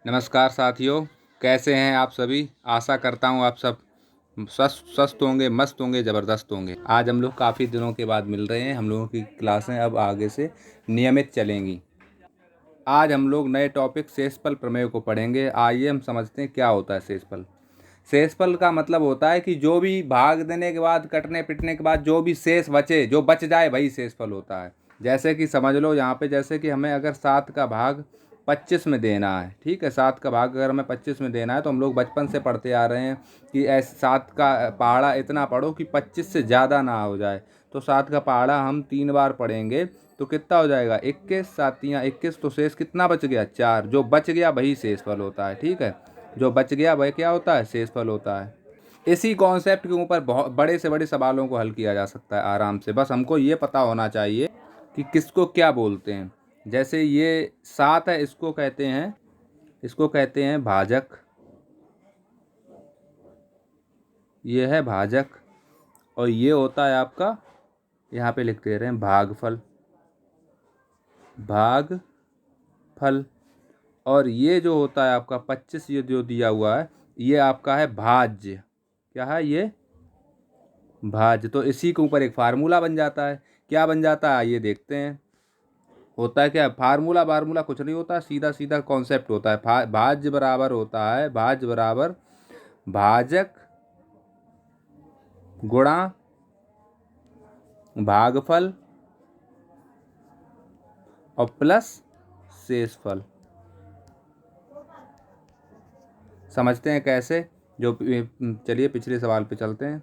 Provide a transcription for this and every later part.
नमस्कार साथियों, कैसे हैं आप सभी। आशा करता हूं आप सब स्वस्थ होंगे, मस्त होंगे, ज़बरदस्त होंगे। आज हम लोग काफ़ी दिनों के बाद मिल रहे हैं। हम लोगों की क्लासें अब आगे से नियमित चलेंगी। आज हम लोग नए टॉपिक शेषफल प्रमेय को पढ़ेंगे। आइए हम समझते हैं क्या होता है शेषफल। शेषफल का मतलब होता है कि जो भी भाग देने के बाद, कटने पिटने के बाद जो भी शेष बचे, जो बच जाए, वही शेषफल होता है। जैसे कि समझ लो यहाँ पे, जैसे कि हमें अगर 7 का भाग 25 में देना है, ठीक है। 7 का भाग अगर हमें 25 में देना है तो हम लोग बचपन से पढ़ते आ रहे हैं कि ऐसे 7 का पहाड़ा इतना पढ़ो कि 25 से ज़्यादा ना हो जाए। तो 7 का पहाड़ा हम 3 बार पढ़ेंगे तो कितना हो जाएगा, 21, 7 या 21। तो शेष कितना बच गया, 4। जो बच गया वही शेषफल होता है, ठीक है। जो बच गया वह क्या होता है, शेषफल होता है। इसी कॉन्सेप्ट के ऊपर बहुत बड़े से बड़े सवालों को हल किया जा सकता है आराम से। बस हमको ये पता होना चाहिए कि किसको क्या बोलते हैं। जैसे ये 7 है, इसको कहते हैं भाजक। ये है भाजक। और ये होता है आपका, यहाँ पे लिख दे रहे हैं, भागफल। भागफल। और ये जो होता है आपका 25, ये जो दिया हुआ है, ये आपका है भाज्य। क्या है ये, भाज्य। तो इसी के ऊपर एक फार्मूला बन जाता है। क्या बन जाता है आइए देखते हैं। होता है क्या, फार्मूला फार्मूला कुछ नहीं होता, सीधा सीधा कॉन्सेप्ट होता है। भाज्य बराबर होता है, भाज्य बराबर भाजक गुणा भागफल और प्लस शेषफल। समझते हैं कैसे। चलिए पिछले सवाल पे चलते हैं।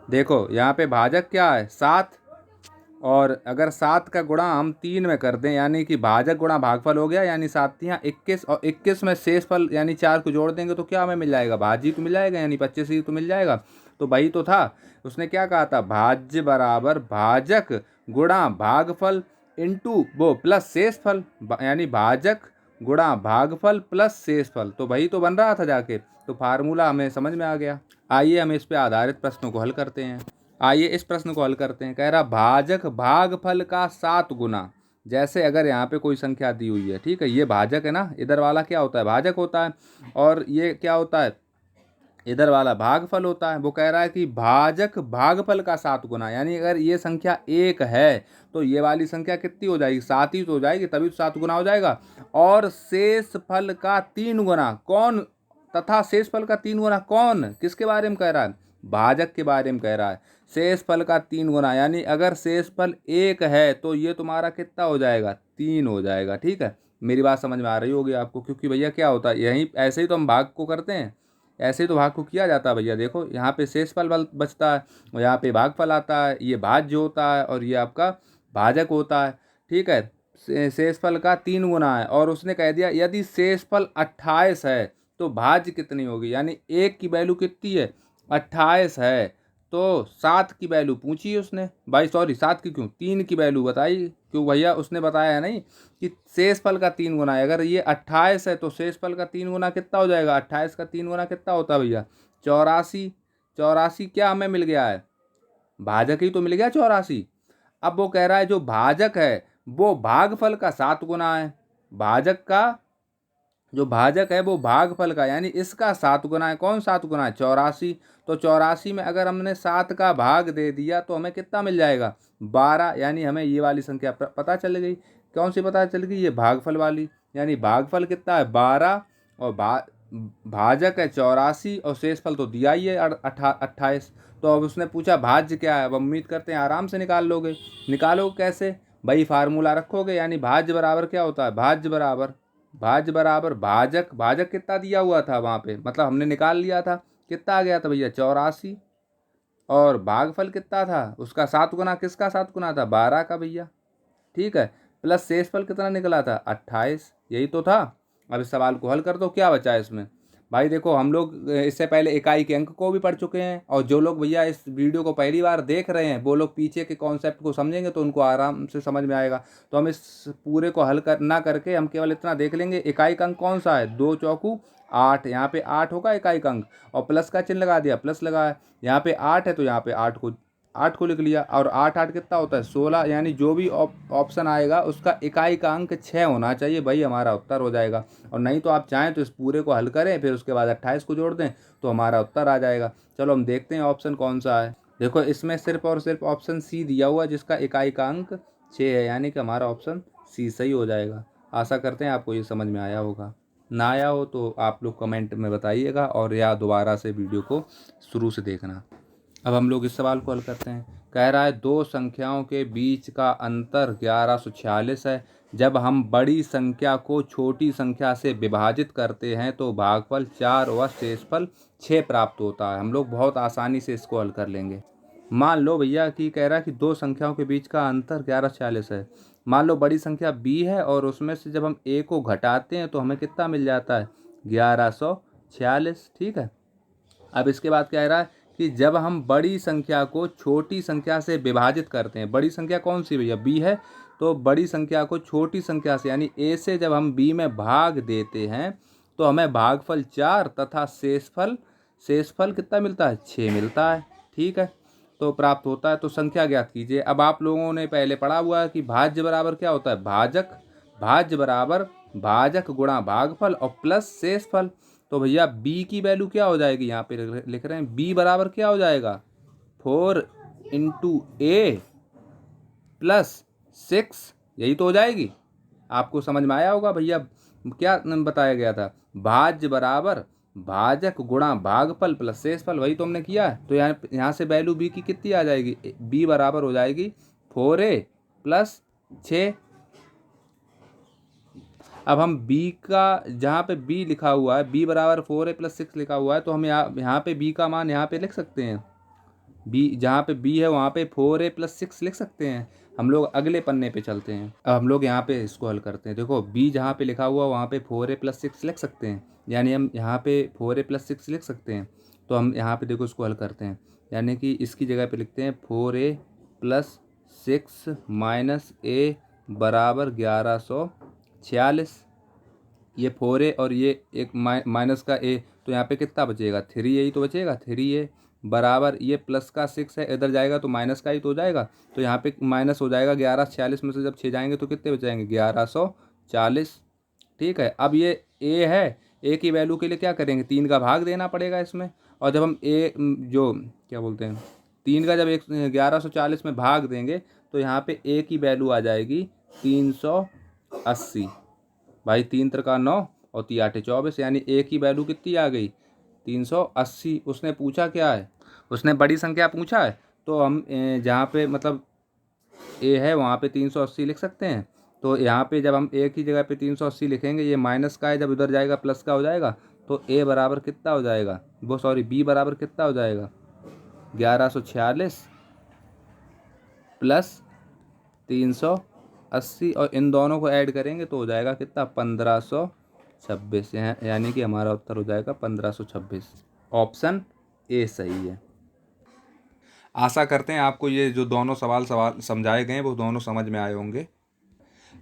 देखो यहाँ पे भाजक क्या है, 7। और अगर 7 का गुणा हम 3 में कर दें, यानी कि भाजक गुणा भागफल हो गया, यानी 7 या 21। और 21 में शेषफल यानी 4 को जोड़ देंगे तो क्या हमें मिल जाएगा, भाज्य तो मिल जाएगा, यानी 25 ही तो मिल जाएगा। तो वही तो था, उसने क्या कहा था, भाज्य बराबर भाजक गुणा भागफल इंटू वो प्लस शेषफल, यानी भाजक गुणा भागफल प्लस शेषफल। तो वही तो बन रहा था जाके। तो फार्मूला हमें समझ में आ गया। आइए हम इस पे आधारित प्रश्नों को हल करते हैं। आइए इस प्रश्न को हल करते हैं। कह रहा भाजक भागफल का 7 गुना। जैसे अगर यहाँ पे कोई संख्या दी हुई है, ठीक है, ये भाजक है ना, इधर वाला क्या होता है, भाजक होता है। और ये क्या होता है, इधर वाला भागफल होता है। वो कह रहा है कि भाजक भागफल का 7 गुना, यानी अगर ये संख्या 1 है तो ये वाली संख्या कितनी हो जाएगी, 7 ही तो हो जाएगी, तभी तो 7 गुना हो जाएगा। और शेषफल का 3 गुना कौन, तथा शेषफल का 3 गुना कौन, किसके बारे में कह रहा है, भाजक के बारे में कह रहा है। शेषफल का 3 गुना, यानी अगर शेषफल 1 है तो ये तुम्हारा कितना हो जाएगा, 3 हो जाएगा, ठीक है। मेरी बात समझ में आ रही होगी आपको, क्योंकि भैया क्या होता है, यही ऐसे ही तो हम भाग को करते हैं, ऐसे ही तो भाग को किया जाता है भैया। देखो यहाँ पे शेषफल बचता है और यहाँ पे भागफल आता है, ये भाज्य होता है और ये आपका भाजक होता है, ठीक है। शेषफल का 3 गुना है। और उसने कह दिया यदि शेषफल 28 है तो भाज्य कितनी होगी, यानी 1 की वैल्यू कितनी है, 28 है। तो 7 की वैल्यू पूछी उसने भाई, सॉरी 7 की क्यों, 3 की वैल्यू बताई, क्यों भैया, उसने बताया नहीं कि शेषफल का 3 गुना है। अगर ये 28 है तो शेषफल का 3 गुना कितना हो जाएगा, 28 का 3 गुना कितना होता है भैया, 84। 84 क्या हमें मिल गया है, भाजक ही तो मिल गया 84। अब वो कह रहा है जो भाजक है वो भागफल का 7 गुना है। भाजक का, जो भाजक है वो भागफल का, यानी इसका 7 गुना है। कौन 7 गुना है, 84। तो 84 में अगर हमने 7 का भाग दे दिया तो हमें कितना मिल जाएगा, 12। यानी हमें ये वाली संख्या पता चल गई। कौन सी पता चल गई, ये भागफल वाली। यानी भागफल कितना है, 12। और भाजक है 84 और शेषफल तो दिया ही है 28। तो अब उसने पूछा भाज्य क्या है। अब उम्मीद करते हैं आराम से निकाल लोगे। निकालोगे कैसे भाई, फार्मूला रखोगे, यानी भाज्य बराबर क्या होता है, भाज्य बराबर भाजक। भाजक कितना दिया हुआ था वहाँ पे, मतलब हमने निकाल लिया था, कितना आ गया था भैया, 84। और भागफल कितना था उसका 7 गुना, किसका 7 गुना था, 12 का भैया, ठीक है। प्लस शेषफल कितना निकला था, 28। यही तो था। अब इस सवाल को हल कर दो, क्या बचा है इसमें। भाई देखो हम लोग इससे पहले इकाई के अंक को भी पढ़ चुके हैं, और जो लोग भैया इस वीडियो को पहली बार देख रहे हैं वो लोग पीछे के कॉन्सेप्ट को समझेंगे तो उनको आराम से समझ में आएगा। तो हम इस पूरे को हल कर ना करके हम केवल इतना देख लेंगे, इकाई का अंक कौन सा है, 2 चौकू 8। यहाँ पे 8 होगा इकाई का अंक, और प्लस का चिन्ह लगा दिया, प्लस लगाया। यहाँ पे 8 है तो यहाँ पे 8 को 8 को लिख लिया, और 8 8 कितना होता है 16, यानी जो भी ऑप्शन आएगा उसका इकाई का अंक 6 होना चाहिए, भाई हमारा उत्तर हो जाएगा। और नहीं तो आप चाहें तो इस पूरे को हल करें, फिर उसके बाद 28 को जोड़ दें तो हमारा उत्तर आ जाएगा। चलो हम देखते हैं ऑप्शन कौन सा है। देखो इसमें सिर्फ और सिर्फ ऑप्शन सी दिया हुआ जिसका इकाई का अंक 6 है, यानी कि हमारा ऑप्शन सी सही हो जाएगा। आशा करते हैं आपको ये समझ में आया होगा। ना आया हो तो आप लोग कमेंट में बताइएगा, और या दोबारा से वीडियो को शुरू से देखना। अब हम लोग इस सवाल को हल करते हैं। कह रहा है दो संख्याओं के बीच का अंतर 1146 है। जब हम बड़ी संख्या को छोटी संख्या से विभाजित करते हैं तो भागफल 4 व शेषफल 6 प्राप्त होता है। हम लोग बहुत आसानी से इसको हल कर लेंगे। मान लो भैया कि कह रहा है कि दो संख्याओं के बीच का अंतर 1146 है। मान लो बड़ी संख्या b है, और उसमें से जब हम a को घटाते हैं तो हमें कितना मिल जाता है 1146। ठीक है। अब इसके बाद कह रहा है कि जब हम बड़ी संख्या को छोटी संख्या से विभाजित करते हैं, बड़ी संख्या कौन सी भैया b है, तो बड़ी संख्या को छोटी संख्या से यानी a से जब हम b में भाग देते हैं तो हमें भागफल 4 तथा शेषफल कितना मिलता है 6 मिलता है। ठीक है, तो प्राप्त होता है। तो संख्या ज्ञात कीजिए। अब आप लोगों ने पहले पढ़ा हुआ है कि भाज्य बराबर क्या होता है भाज्य बराबर भाजक गुणा भागफल और प्लस शेषफल। तो भैया b की वैल्यू क्या हो जाएगी, यहाँ पे लिख रहे हैं b बराबर क्या हो जाएगा 4 इंटू ए प्लस 6, यही तो हो जाएगी। आपको समझ में आया होगा भैया क्या बताया गया था, भाज्य बराबर भाजक गुणा भागफल प्लस शेषफल, वही तो हमने किया है। तो यहाँ से वैल्यू b की कितनी आ जाएगी, b बराबर हो जाएगी 4a प्लस 6। अब हम b का जहाँ पे b लिखा हुआ है b बराबर 4a प्लस 6 लिखा हुआ है, तो हम यहाँ पे b का मान यहाँ पे लिख सकते हैं। b जहाँ पे b है वहाँ पे 4a प्लस 6 लिख सकते हैं। हम लोग अगले पन्ने पे चलते हैं। अब हम लोग यहाँ पे इसको हल करते हैं। देखो b जहाँ पे लिखा हुआ वहाँ पे 4a प्लस 6 लिख सकते हैं, यानी हम यहाँ पे 4a प्लस 6 लिख सकते हैं। तो हम यहाँ पे देखो इसको हल करते हैं, यानी कि इसकी जगह पे लिखते हैं 4a प्लस 6 माइनस a बराबर 1146। ये 4a और ये एक माइनस का a, तो यहाँ पे कितना बचेगा 3a ही तो बचेगा। 3a बराबर ये प्लस का 6 है, इधर जाएगा तो माइनस का ही तो हो जाएगा, तो यहाँ पे माइनस हो जाएगा। 1146 में से जब 6 जाएंगे तो कितने बचाएंगे 1140। ठीक है। अब ये a है, a की वैल्यू के लिए क्या करेंगे 3 का भाग देना पड़ेगा इसमें, और जब हम जो क्या बोलते हैं 3 का जब 1140 में भाग देंगे तो यहाँ पे a की वैल्यू आ जाएगी 380। भाई 3 त्रिका 9 और 3 आठे 24, यानी a की वैल्यू कितनी आ गई 380। उसने पूछा क्या है, उसने बड़ी संख्या पूछा है, तो हम जहाँ पे मतलब a है वहाँ पे 380 लिख सकते हैं। तो यहाँ पे जब हम a की जगह पे 380 लिखेंगे, ये माइनस का है, जब उधर जाएगा प्लस का हो जाएगा, तो a बराबर कितना हो जाएगा b बराबर कितना हो जाएगा 1146 प्लस 380, और इन दोनों को ऐड करेंगे तो हो जाएगा कितना 1526, यानी कि हमारा उत्तर हो जाएगा 1526। ऑप्शन ए सही है। आशा करते हैं आपको ये जो दोनों सवाल समझाए गए हैं वो दोनों समझ में आए होंगे।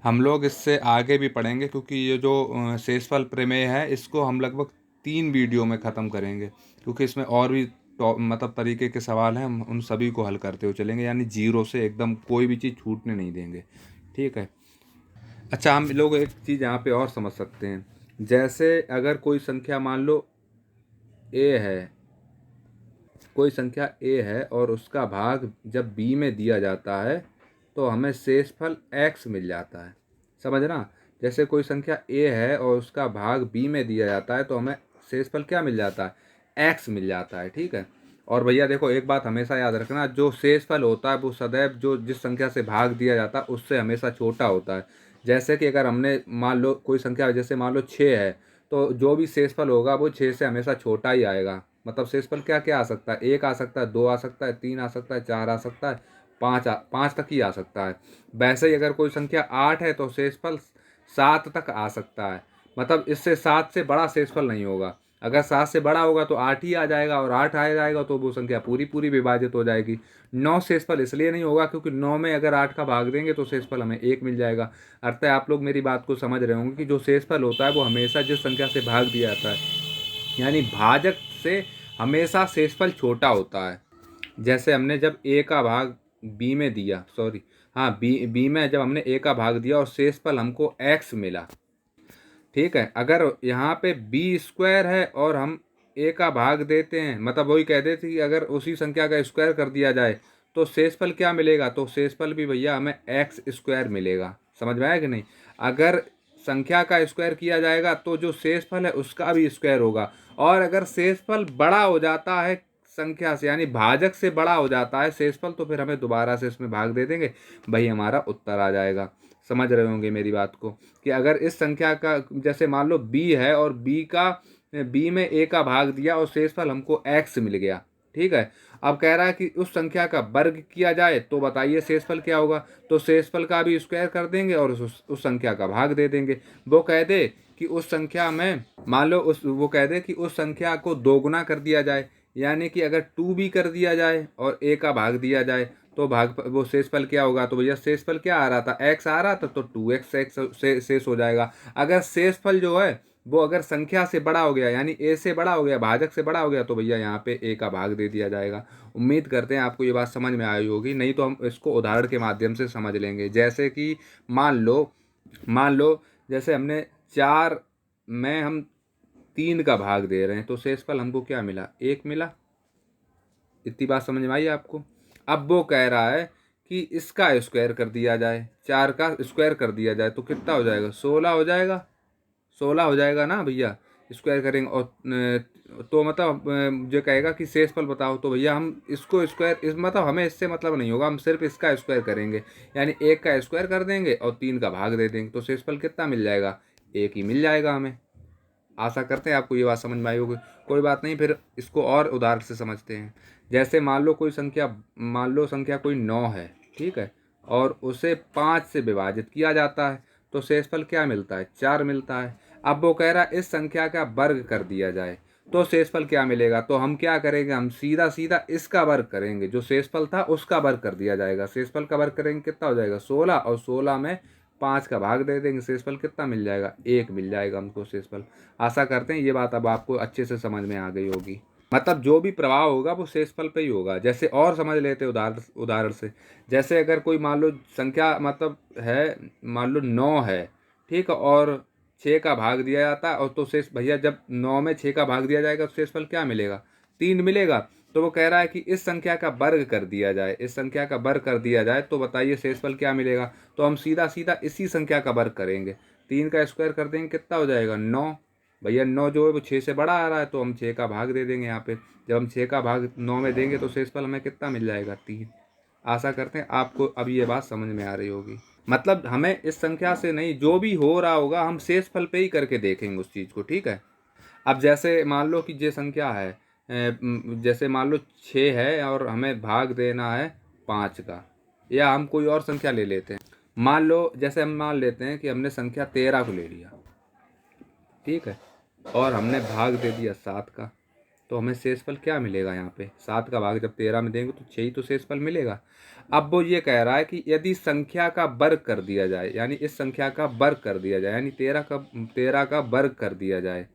हम लोग इससे आगे भी पढ़ेंगे, क्योंकि ये जो शेषफल प्रमेय है इसको हम लगभग 3 वीडियो में ख़त्म करेंगे, क्योंकि इसमें और भी मतलब तरीके के सवाल हैं, हम उन सभी को हल करते हुए चलेंगे, यानी जीरो से एकदम कोई भी चीज़ छूटने नहीं देंगे। ठीक है। अच्छा, हम लोग एक चीज़ यहाँ पे और समझ सकते हैं, जैसे अगर कोई संख्या मान लो a है, कोई संख्या a है और उसका भाग जब b में दिया जाता है तो हमें शेषफल x मिल जाता है। समझना, जैसे कोई संख्या a है और उसका भाग b में दिया जाता है तो हमें शेषफल क्या मिल जाता है x मिल जाता है। ठीक है। और भैया देखो एक बात हमेशा याद रखना, जो शेषफल होता है वो सदैव जो जिस संख्या से भाग दिया जाता है उससे हमेशा छोटा होता है। जैसे कि अगर हमने मान लो कोई संख्या जैसे मान लो 6 है, तो जो भी शेषफल होगा वो 6 से हमेशा छोटा ही आएगा। मतलब शेषफल क्या क्या आ सकता है 1 आ सकता है, 2 आ सकता है, 3 आ सकता है, 4 आ सकता है, 5 तक ही आ सकता है। वैसे ही अगर कोई संख्या 8 है तो शेषफल 7 तक आ सकता है। मतलब इससे 7 से बड़ा शेषफल नहीं होगा। अगर 7 से बड़ा होगा तो 8 ही आ जाएगा, और 8 आ जाएगा तो वो संख्या पूरी पूरी विभाजित हो जाएगी। 9 शेषफल इसलिए नहीं होगा क्योंकि 9 में अगर 8 का भाग देंगे तो शेषफल हमें 1 मिल जाएगा। अर्थात आप लोग मेरी बात को समझ रहे होंगे कि जो शेषफल होता है वो हमेशा जिस संख्या से भाग दिया जाता है, यानी भाजक से हमेशा शेषफल छोटा होता है। जैसे हमने जब ए का भाग बी में दिया, सॉरी, हाँ, बी में जब हमने ए का भाग दिया और शेषफल हमको एक्स मिला, ठीक है। अगर यहाँ पे बी स्क्वायर है और हम ए का भाग देते हैं, मतलब वही कह देते कि अगर उसी संख्या का स्क्वायर कर दिया जाए तो शेषफल क्या मिलेगा, तो शेषफल भी भैया हमें एक्स स्क्वायर मिलेगा। समझ में आया कि नहीं? अगर संख्या का स्क्वायर किया जाएगा तो जो शेषफल है उसका भी स्क्वायर होगा, और अगर शेषफल बड़ा हो जाता है संख्या से, यानी भाजक से बड़ा हो जाता है शेषफल, तो फिर हमें दोबारा से इसमें भाग दे देंगे, भाई हमारा उत्तर आ जाएगा। समझ रहे होंगे मेरी बात को, कि अगर इस संख्या का, जैसे मान लो बी है और बी में ए का भाग दिया और शेषफल हमको एक्स मिल गया, ठीक है। अब कह रहा है कि उस संख्या का वर्ग किया जाए तो बताइए शेषफल क्या होगा, तो शेषफल का भी स्क्वायर कर देंगे और उस संख्या का भाग दे देंगे। वो कह दे कि उस संख्या में, मान लो वो कह दे कि उस संख्या को दोगुना कर दिया जाए, यानी कि अगर 2b कर दिया जाए और a का भाग दिया जाए तो वो शेषफल क्या होगा, तो भैया शेषफल क्या आ रहा था, x आ रहा था, तो 2x शेष हो जाएगा। अगर शेषफल जो है वो अगर संख्या से बड़ा हो गया, यानी a से बड़ा हो गया, भाजक से बड़ा हो गया, तो भैया यहाँ पे a का भाग दे दिया जाएगा। उम्मीद करते हैं आपको ये बात समझ में आई होगी, नहीं तो हम इसको उदाहरण के माध्यम से समझ लेंगे। जैसे कि मान लो जैसे हमने 4 में हम 3 का भाग दे रहे हैं, तो शेषफल हमको क्या मिला, 1 मिला। इतनी बात समझ में आई आपको? अब वो कह रहा है कि इसका स्क्वायर कर दिया जाए, 4 का स्क्वायर कर दिया जाए तो कितना हो जाएगा, 16 हो जाएगा। 16 हो जाएगा ना भैया, स्क्वायर करेंगे और तो मतलब जो कहेगा कि शेषफल बताओ, तो भैया हम इसको स्क्वायर, इस मतलब हमें इससे मतलब नहीं होगा, हम सिर्फ इसका स्क्वायर करेंगे, यानी 1 का स्क्वायर कर देंगे और 3 का भाग दे देंगे, तो शेषफल कितना मिल जाएगा, 1 ही मिल जाएगा हमें। आशा करते हैं आपको ये बात समझ में आई होगी। कोई बात नहीं, फिर इसको और उदाहरण से समझते हैं। जैसे मान लो संख्या कोई 9 है, ठीक है, और उसे 5 से विभाजित किया जाता है, तो शेषफल क्या मिलता है, 4 मिलता है। अब वो कह रहा है इस संख्या का वर्ग कर दिया जाए तो शेषफल क्या मिलेगा, तो हम क्या करेंगे, हम सीधा सीधा इसका वर्ग करेंगे, जो शेषफल था उसका वर्ग कर दिया जाएगा। शेषफल का वर्ग करेंगे कितना हो जाएगा, 16, और 16 में 5 का भाग दे देंगे, शेषफल कितना मिल जाएगा, 1 मिल जाएगा हमको शेषफल। आशा करते हैं ये बात अब आपको अच्छे से समझ में आ गई होगी। मतलब जो भी प्रभाव होगा वो शेषफल पे ही होगा। जैसे और समझ लेते हैं उदाहरण से। जैसे अगर कोई मान लो संख्या मतलब है, मान लो 9 है, ठीक है, और 6 का भाग दिया जाता है, और तो शेष भैया जब 9 में 6 का भाग दिया जाएगा तो शेषफल क्या मिलेगा, 3 मिलेगा। तो वो कह रहा है कि इस संख्या का वर्ग कर दिया जाए, इस संख्या का वर्ग कर दिया जाए तो बताइए शेषफल क्या मिलेगा, तो हम सीधा सीधा इसी संख्या का वर्ग करेंगे, 3 का स्क्वायर कर देंगे, कितना हो जाएगा, 9। भैया 9 जो है वो 6 से बड़ा आ रहा है, तो हम 6 का भाग दे देंगे यहाँ पे। जब हम 6 का भाग 9 में देंगे तो शेषफल हमें कितना मिल जाएगा, 3। आशा करते हैं आपको अब ये बात समझ में आ रही होगी। मतलब हमें इस संख्या से नहीं, जो भी हो रहा होगा हम शेषफल पे ही करके देखेंगे उस चीज़ को, ठीक है। अब जैसे मान लो कि ये संख्या है, जैसे मान लो 6 है और हमें भाग देना है 5 का, या हम कोई और संख्या ले लेते हैं। मान लो, जैसे हम मान लेते हैं कि हमने संख्या 13 को ले लिया, ठीक है, और हमने भाग दे दिया 7 का, तो हमें शेषफल क्या मिलेगा, यहाँ पे 7 का भाग जब 13 में देंगे तो 6 ही तो शेषफल मिलेगा। अब वो ये कह रहा है कि यदि संख्या का वर्ग कर दिया जाए, यानी इस संख्या का वर्ग कर दिया जाए, यानी 13 का वर्ग कर दिया जाए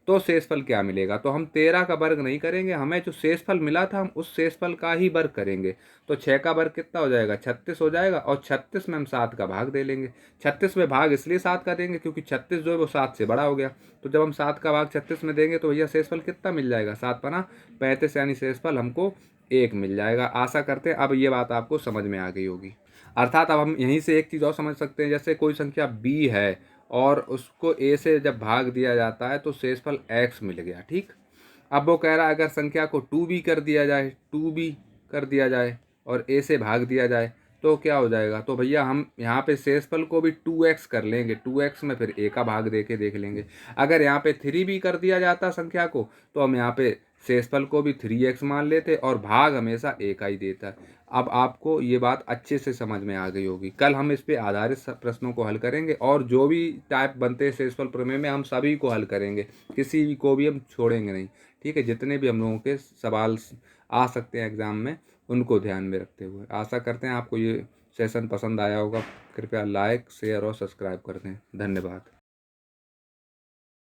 तो शेषफल क्या मिलेगा, तो हम 13 का वर्ग नहीं करेंगे, हमें जो शेषफल मिला था हम उस शेषफल का ही वर्ग करेंगे। तो 6 का वर्ग कितना हो जाएगा, 36 हो जाएगा, और 36 में हम 7 का भाग दे लेंगे। 36 में भाग इसलिए 7 का देंगे क्योंकि 36 जो है वो 7 से बड़ा हो गया। तो जब हम 7 का भाग 36 में देंगे तो भैया शेषफल कितना मिल जाएगा, 7 पना 35, यानी शेषफल हमको 1 मिल जाएगा। आशा करते हैं अब ये बात आपको समझ में आ गई होगी। अर्थात अब हम यहीं से एक चीज़ और समझ सकते हैं, जैसे कोई संख्या b है और उसको a से जब भाग दिया जाता है तो शेषफल x मिल गया, ठीक। अब वो कह रहा है अगर संख्या को 2b कर दिया जाए, 2b कर दिया जाए और a से भाग दिया जाए तो क्या हो जाएगा, तो भैया हम यहाँ पे शेषफल को भी 2x कर लेंगे, 2x में फिर a का भाग दे के देख लेंगे। अगर यहाँ पे 3b कर दिया जाता संख्या को तो हम यहाँ पे शेषफल को भी 3x मान लेते और भाग हमेशा a का ही देता है। अब आपको ये बात अच्छे से समझ में आ गई होगी। कल हम इस पे आधारित प्रश्नों को हल करेंगे और जो भी टाइप बनते हैं शेषफल प्रमेय में हम सभी को हल करेंगे, किसी को भी हम छोड़ेंगे नहीं, ठीक है। जितने भी हम लोगों के सवाल आ सकते हैं एग्ज़ाम में उनको ध्यान में रखते हुए। आशा करते हैं आपको ये सेशन पसंद आया होगा। कृपया लाइक, शेयर और सब्सक्राइब कर दें। धन्यवाद।